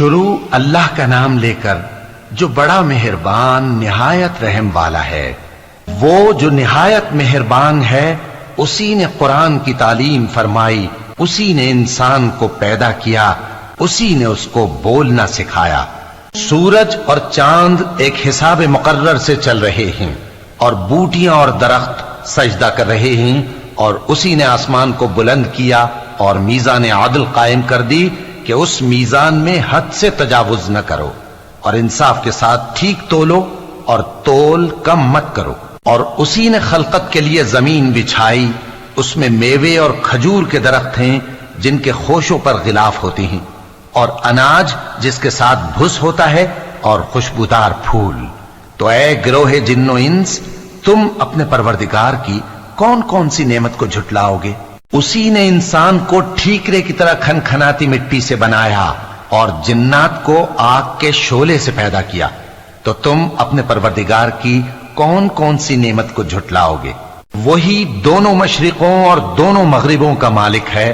شروع اللہ کا نام لے کر جو بڑا مہربان نہایت رحم والا ہے۔ وہ جو نہایت مہربان ہے اسی نے قرآن کی تعلیم فرمائی، اسی نے انسان کو پیدا کیا، اسی نے اس کو بولنا سکھایا۔ سورج اور چاند ایک حساب مقرر سے چل رہے ہیں اور بوٹیاں اور درخت سجدہ کر رہے ہیں، اور اسی نے آسمان کو بلند کیا اور میزان عدل قائم کر دی کہ اس میزان میں حد سے تجاوز نہ کرو، اور انصاف کے ساتھ ٹھیک تولو اور تول کم مت کرو۔ اور اسی نے خلقت کے لیے زمین بچھائی، اس میں میوے اور کھجور کے درخت ہیں جن کے خوشوں پر غلاف ہوتے ہیں، اور اناج جس کے ساتھ بھس ہوتا ہے، اور خوشبودار پھول۔ تو اے گروہ جن و انس، تم اپنے پروردگار کی کون کون سی نعمت کو جھٹلاؤ گے؟ اسی نے انسان کو ٹھیکرے کی طرح کھنکھناتی مٹی سے بنایا اور جنات کو آگ کے شعلے سے پیدا کیا۔ تو تم اپنے پروردگار کی کون کون سی نعمت کو جھٹلاؤ گے؟ وہی دونوں مشرقوں اور دونوں مغربوں کا مالک ہے،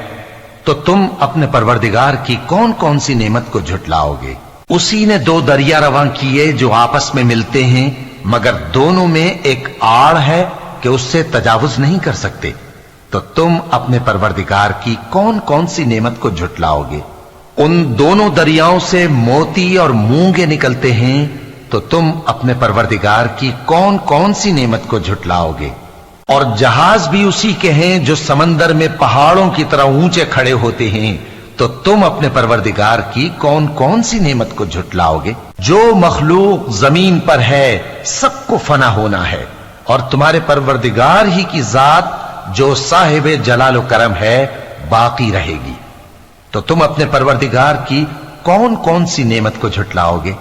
تو تم اپنے پروردگار کی کون کون سی نعمت کو جھٹلاؤ گے؟ اسی نے دو دریا رواں کیے جو آپس میں ملتے ہیں، مگر دونوں میں ایک آڑ ہے کہ اس سے تجاوز نہیں کر سکتے۔ تو تم اپنے پروردگار کی کون کون سی نعمت کو جھٹلاؤ گے؟ ان دونوں دریاؤں سے موتی اور مونگے نکلتے ہیں، تو تم اپنے پروردگار کی کون کون سی نعمت کو جھٹلاؤ گے؟ اور جہاز بھی اسی کے ہیں جو سمندر میں پہاڑوں کی طرح اونچے کھڑے ہوتے ہیں، تو تم اپنے پروردگار کی کون کون سی نعمت کو جھٹلاؤ گے؟ جو مخلوق زمین پر ہے سب کو فنا ہونا ہے، اور تمہارے پروردگار ہی کی ذات جو صاحب جلال و کرم ہے باقی رہے گی۔ تو تم اپنے پروردگار کی کون کون سی نعمت کو جھٹلاؤ گے؟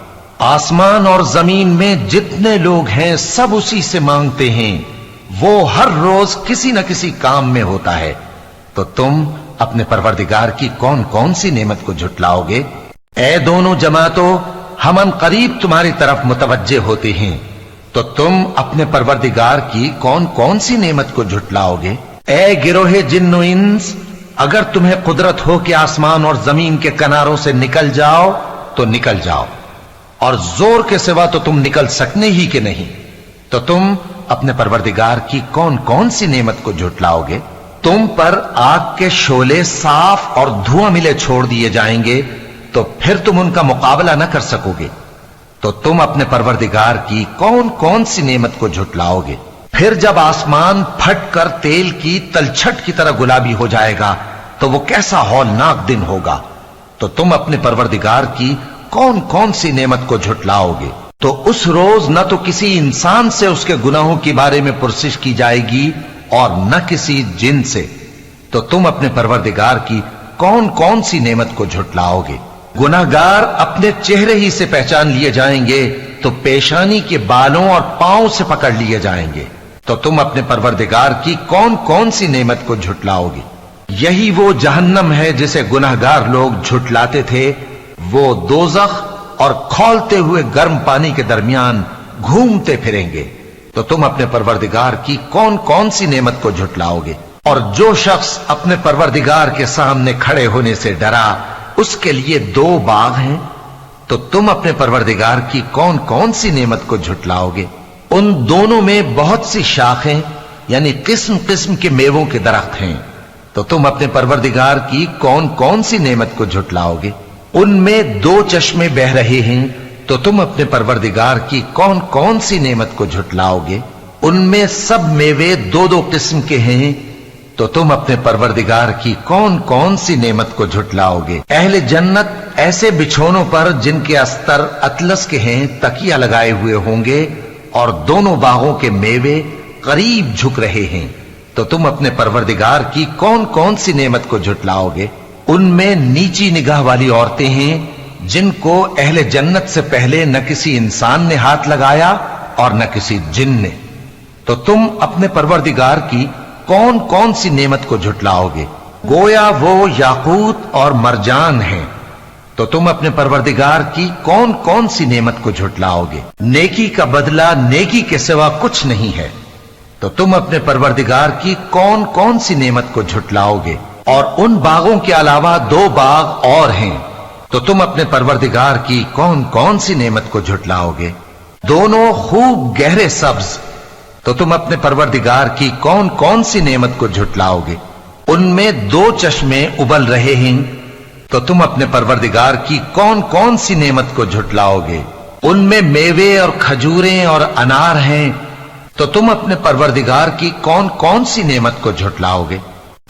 آسمان اور زمین میں جتنے لوگ ہیں سب اسی سے مانگتے ہیں، وہ ہر روز کسی نہ کسی کام میں ہوتا ہے۔ تو تم اپنے پروردگار کی کون کون سی نعمت کو جھٹلاؤ گے؟ اے دونوں جماعتوں، ہم ان قریب تمہاری طرف متوجہ ہوتے ہیں، تو تم اپنے پروردگار کی کون کون سی نعمت کو جھٹلاؤ گے؟ اے گروہ جن و انس، اگر تمہیں قدرت ہو کہ آسمان اور زمین کے کناروں سے نکل جاؤ تو نکل جاؤ، اور زور کے سوا تو تم نکل سکنے ہی کہ نہیں، تو تم اپنے پروردگار کی کون کون سی نعمت کو جھٹلاؤ گے؟ تم پر آگ کے شعلے صاف اور دھواں ملے چھوڑ دیے جائیں گے، تو پھر تم ان کا مقابلہ نہ کر سکو گے۔ تو تم اپنے پروردگار کی کون کون سی نعمت کو جھٹلاؤ گے؟ پھر جب آسمان پھٹ کر تیل کی تلچھٹ کی طرح گلابی ہو جائے گا تو وہ کیسا ہولناک دن ہوگا۔ تو تم اپنے پروردگار کی کون کون سی نعمت کو جھٹلاؤ گے؟ تو اس روز نہ تو کسی انسان سے اس کے گناہوں کے بارے میں پرسش کی جائے گی اور نہ کسی جن سے۔ تو تم اپنے پروردگار کی کون کون سی نعمت کو جھٹلاؤ گے؟ گناہگار اپنے چہرے ہی سے پہچان لیے جائیں گے تو پیشانی کے بالوں اور پاؤں سے پکڑ لیے جائیں گے۔ تو تم اپنے پروردگار کی کون کون سی نعمت کو جھٹلاؤ گے؟ یہی وہ جہنم ہے جسے گناہگار لوگ جھٹلاتے تھے، وہ دوزخ اور کھولتے ہوئے گرم پانی کے درمیان گھومتے پھریں گے۔ تو تم اپنے پروردگار کی کون کون سی نعمت کو جھٹلاؤ گے؟ اور جو شخص اپنے پروردگار کے سامنے کھڑے ہونے سے ڈرا، اس کے لیے دو باغ ہیں۔ تو تم اپنے پروردگار کی کون کون سی نعمت کو جھٹلاؤ گے؟ ان دونوں میں بہت سی شاخیں یعنی قسم قسم کے میووں کے درخت ہیں۔ تو تم اپنے پروردگار کی کون کون سی نعمت کو جھٹلاؤ گے؟ ان میں دو چشمے بہ رہے ہیں۔ تو تم اپنے پروردگار کی کون کون سی نعمت کو جھٹلاؤ گے؟ ان میں سب میوے دو دو قسم کے ہیں۔ تو تم اپنے پروردگار کی کون کون سی نعمت کو جھٹلاؤ گے؟ اہل جنت ایسے بچھونوں پر جن کے استر اطلس کے ہیں تکیہ لگائے ہوئے ہوں گے، اور دونوں باغوں کے میوے قریب جھک رہے ہیں۔ تو تم اپنے پروردگار کی کون کون سی نعمت کو جھٹلاؤ گے؟ ان میں نیچی نگاہ والی عورتیں ہیں جن کو اہل جنت سے پہلے نہ کسی انسان نے ہاتھ لگایا اور نہ کسی جن نے۔ تو تم اپنے پروردگار کی کون کون سی نعمت کو جھٹلاؤ گے؟ گویا وہ یاقوت اور مرجان ہیں۔ تو تم اپنے پروردگار کی کون کون سی نعمت کو جھٹلاؤ گے؟ نیکی کا بدلہ نیکی کے سوا کچھ نہیں ہے۔ تو تم اپنے پروردگار کی کون کون سی نعمت کو جھٹلاؤ گے؟ اور ان باغوں کے علاوہ دو باغ اور ہیں تو تم اپنے پروردگار کی کون کون سی نعمت کو جھٹلاؤگے؟ دونوں خوب گہرے سبز، تو تم اپنے پروردگار کی کون کون سی نعمت کو جھٹلاؤگے؟ ان میں 2 چشمے ابل رہے ہیں، تو تم اپنے پروردگار کی کون کون سی نعمت کو جھٹلاؤگے؟ ان میں میوے اور کھجوریں اور انار ہیں، تو تم اپنے پروردگار کی کون کون سی نعمت کو جھٹلاؤگے؟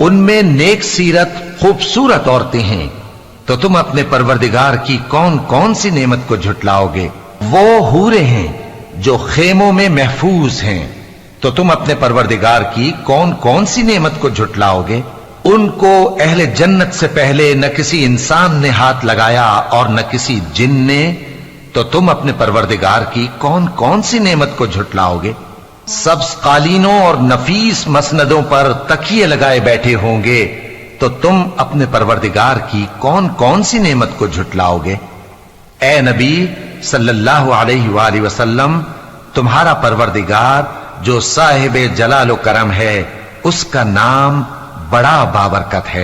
ان میں نیک سیرت خوبصورت عورتیں ہیں، تو تم اپنے پروردگار کی کون کون سی نعمت کو جھٹلاؤگے؟ وہ حوریں ہیں جو خیموں میں محفوظ ہیں، تو تم اپنے پروردگار کی کون کون سی نعمت کو جھٹلاؤگے؟ ان کو اہل جنت سے پہلے نہ کسی انسان نے ہاتھ لگایا اور نہ کسی جن نے، تو تم اپنے پروردگار کی کون کون سی نعمت کو جھٹلاؤگے؟ سبز قالینوں اور نفیس مسندوں پر تکیے لگائے بیٹھے ہوں گے، تو تم اپنے پروردگار کی کون کون سی نعمت کو جھٹلاؤگے؟ اے نبی صلی اللہ علیہ وآلہ وسلم، تمہارا پروردگار جو صاحب جلال و کرم ہے، اس کا نام بڑا بابرکت ہے۔